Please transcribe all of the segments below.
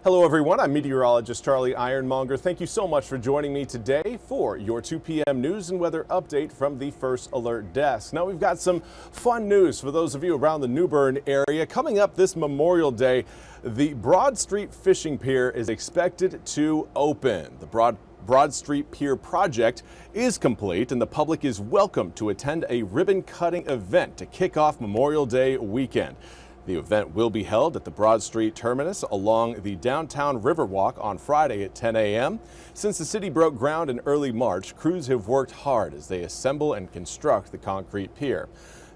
Hello everyone, I'm meteorologist Charlie Ironmonger. Thank you so much for joining me today for your 2 p.m. news and weather update from the First Alert Desk. Now we've got some fun news for those of you around the New Bern area. Coming up this Memorial Day, the Broad Street Fishing Pier is expected to open. The Broad Street Pier project is complete and the public is welcome to attend a ribbon cutting event to kick off Memorial Day weekend. The event will be held at the Broad Street terminus along the downtown Riverwalk on Friday at 10 a.m. Since the city broke ground in early March, crews have worked hard as they assemble and construct the concrete pier.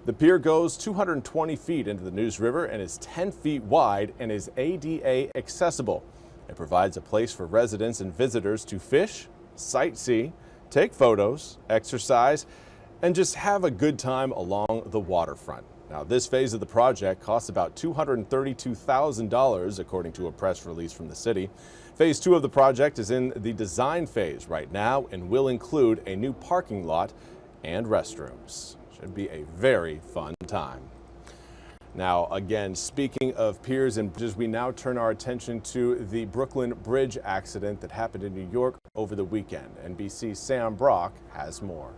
The pier goes 220 feet into the News River and is 10 feet wide and is ADA accessible. It provides a place for residents and visitors to fish, sightsee, take photos, exercise, and just have a good time along the waterfront. Now, this phase of the project costs about $232,000, according to a press release from the city. Phase 2 of the project is in the design phase right now and will include a new parking lot and restrooms. Should be a very fun time. Now, again, speaking of piers and bridges, we now turn our attention to the Brooklyn Bridge accident that happened in New York over the weekend. NBC's Sam Brock has more.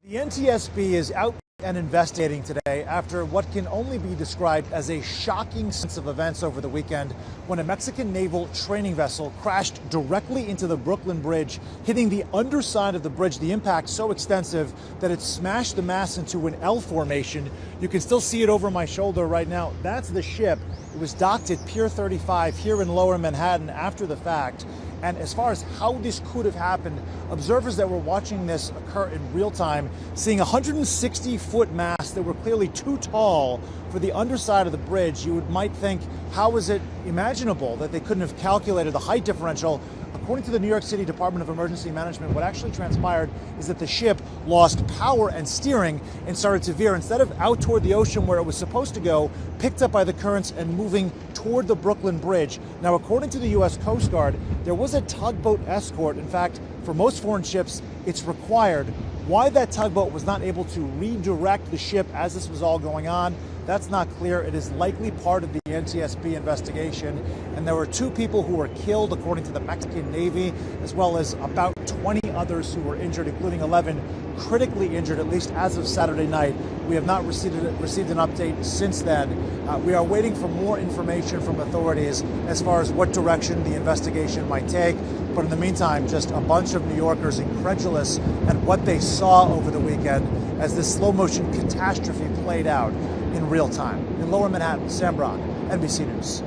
The NTSB is out and investigating today after what can only be described as a shocking sequence of events over the weekend when a Mexican naval training vessel crashed directly into the Brooklyn Bridge, hitting the underside of the bridge. The impact so extensive that it smashed the mast into an L formation. You can still see it over my shoulder right now. That's the ship. It was docked at Pier 35 here in Lower Manhattan after the fact. And as far as how this could have happened, observers that were watching this occur in real time, seeing a 160-foot mast that were clearly too tall for the underside of the bridge, you might think, how is it imaginable that they couldn't have calculated the height differential? According to the New York City Department of Emergency Management, what actually transpired is that the ship lost power and steering and started to veer. Instead of out toward the ocean where it was supposed to go, picked up by the currents and moving toward the Brooklyn Bridge. Now, according to the U.S. Coast Guard, there was a tugboat escort. In fact, for most foreign ships, it's required. Why that tugboat was not able to redirect the ship as this was all going on, that's not clear. It is likely part of the NTSB investigation. And there were 2 people who were killed, according to the Mexican Navy, as well as about 20 others who were injured, including 11 critically injured, at least as of Saturday night. We have not received an update since then. We are waiting for more information from authorities as far as what direction the investigation might take. But in the meantime, just a bunch of New Yorkers incredulous at what they saw over the weekend as this slow-motion catastrophe played out in real time. In Lower Manhattan, Sam Brock, NBC News.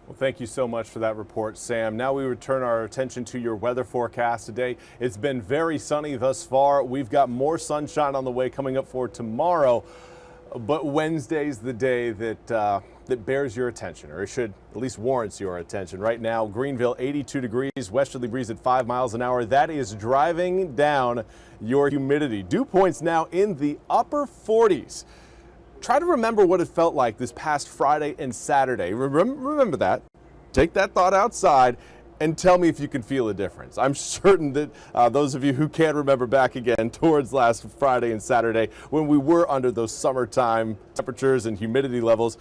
Well, thank you so much for that report, Sam. Now we return our attention to your weather forecast today. It's been very sunny thus far. We've got more sunshine on the way coming up for tomorrow. But Wednesday's the day that bears your attention, or it should at least warrants your attention. Right now, Greenville, 82 degrees, westerly breeze at 5 miles an hour. That is driving down your humidity. Dew points now in the upper 40s. Try to remember what it felt like this past Friday and Saturday. Remember that. Take that thought outside and tell me if you can feel a difference. I'm certain that those of you who can remember back again towards last Friday and Saturday when we were under those summertime temperatures and humidity levels,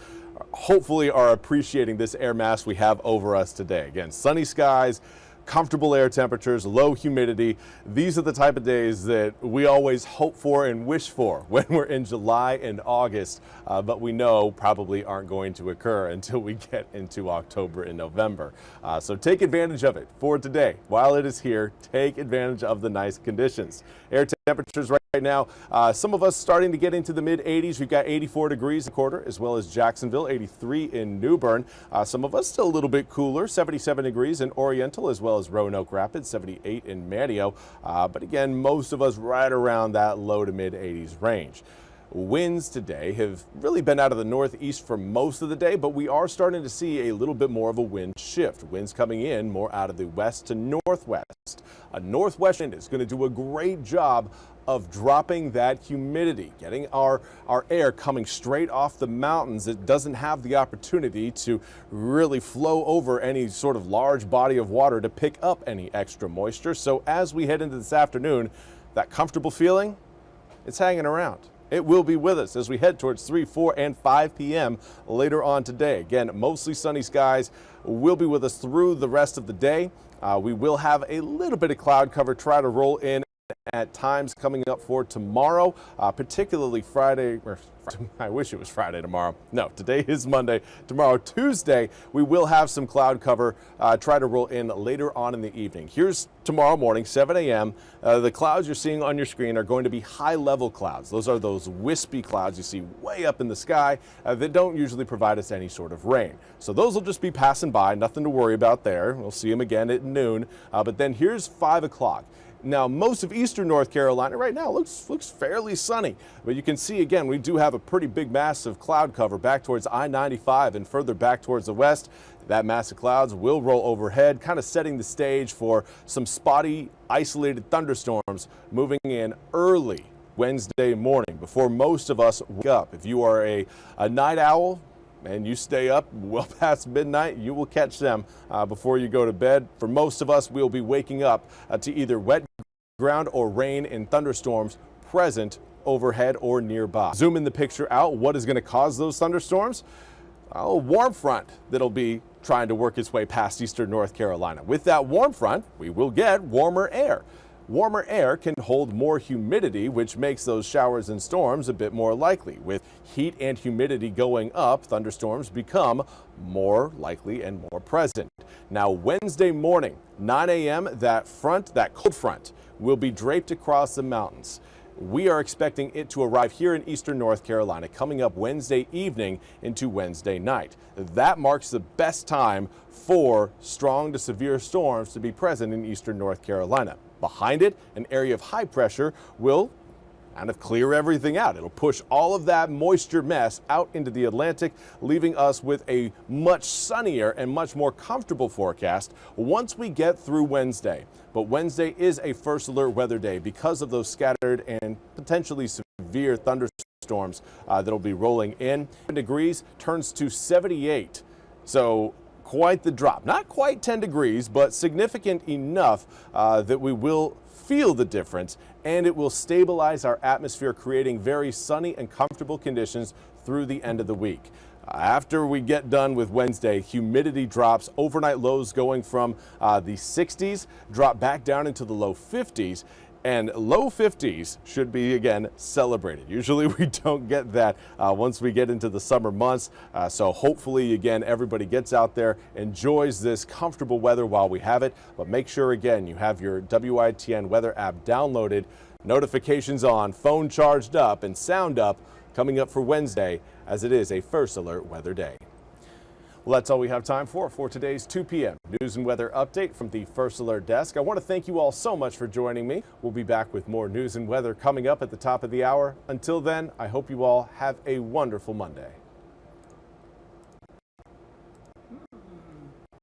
hopefully are appreciating this air mass we have over us today. Again, sunny skies, comfortable air temperatures, low humidity. These are the type of days that we always hope for and wish for when we're in July and August, but we know probably aren't going to occur until we get into October and November. So take advantage of it for today. While it is here, take advantage of the nice conditions. Air temperatures right now, some of us starting to get into the mid-80s. We've got 84 degrees a quarter, as well as Jacksonville, 83 in New Bern. Some of us still a little bit cooler, 77 degrees in Oriental, as well as Roanoke Rapids, 78 in Manteo. But again, most of us right around that low to mid-80s range. Winds today have really been out of the northeast for most of the day, but we are starting to see a little bit more of a wind shift. Winds coming in more out of the west to northwest. A northwest wind is going to do a great job of dropping that humidity, getting our air coming straight off the mountains. It doesn't have the opportunity to really flow over any sort of large body of water to pick up any extra moisture. So as we head into this afternoon, that comfortable feeling, it's hanging around. It will be with us as we head towards 3, 4, and 5 p.m. later on today. Again, mostly sunny skies will be with us through the rest of the day. We will have a little bit of cloud cover try to roll in at times coming up for tomorrow, particularly Friday. I wish it was Friday tomorrow. No, today is Monday. Tomorrow, Tuesday, we will have some cloud cover try to roll in later on in the evening. Here's tomorrow morning, 7 a.m. The clouds you're seeing on your screen are going to be high-level clouds. Those are those wispy clouds you see way up in the sky that don't usually provide us any sort of rain. So those will just be passing by, nothing to worry about there. We'll see them again at noon. But then here's 5 o'clock. Now, most of eastern North Carolina right now looks fairly sunny, but you can see again we do have a pretty big mass of cloud cover back towards I-95 and further back towards the west. That mass of clouds will roll overhead, kind of setting the stage for some spotty, isolated thunderstorms moving in early Wednesday morning before most of us wake up. If you are a night owl and you stay up well past midnight, you will catch them before you go to bed. For most of us, we'll be waking up to either wet ground or rain and thunderstorms present overhead or nearby. Zoom in the picture out. What is going to cause those thunderstorms? A warm front that'll be trying to work its way past eastern North Carolina. With that warm front, we will get warmer air. Warmer air can hold more humidity, which makes those showers and storms a bit more likely. With heat and humidity going up, thunderstorms become more likely and more present. Now, Wednesday morning, 9 a.m., that cold front, will be draped across the mountains. We are expecting it to arrive here in eastern North Carolina coming up Wednesday evening into Wednesday night. That marks the best time for strong to severe storms to be present in eastern North Carolina. Behind it, an area of high pressure will kind of clear everything out. It'll push all of that moisture mess out into the Atlantic, leaving us with a much sunnier and much more comfortable forecast once we get through Wednesday. But Wednesday is a first alert weather day because of those scattered and potentially severe thunderstorms that'll be rolling in. Degrees turns to 78. So quite the drop. Not quite 10 degrees, but significant enough that we will feel the difference, and it will stabilize our atmosphere, creating very sunny and comfortable conditions through the end of the week. After we get done with Wednesday, humidity drops, overnight lows going from the 60s, drop back down into the low 50s. And low 50s should be, again, celebrated. Usually we don't get that once we get into the summer months. So hopefully, again, everybody gets out there, enjoys this comfortable weather while we have it. But make sure, again, you have your WITN weather app downloaded, notifications on, phone charged up, and sound up coming up for Wednesday, as it is a first alert weather day. Well, that's all we have time for today's 2 p.m. news and weather update from the First Alert Desk. I want to thank you all so much for joining me. We'll be back with more news and weather coming up at the top of the hour. Until then, I hope you all have a wonderful Monday.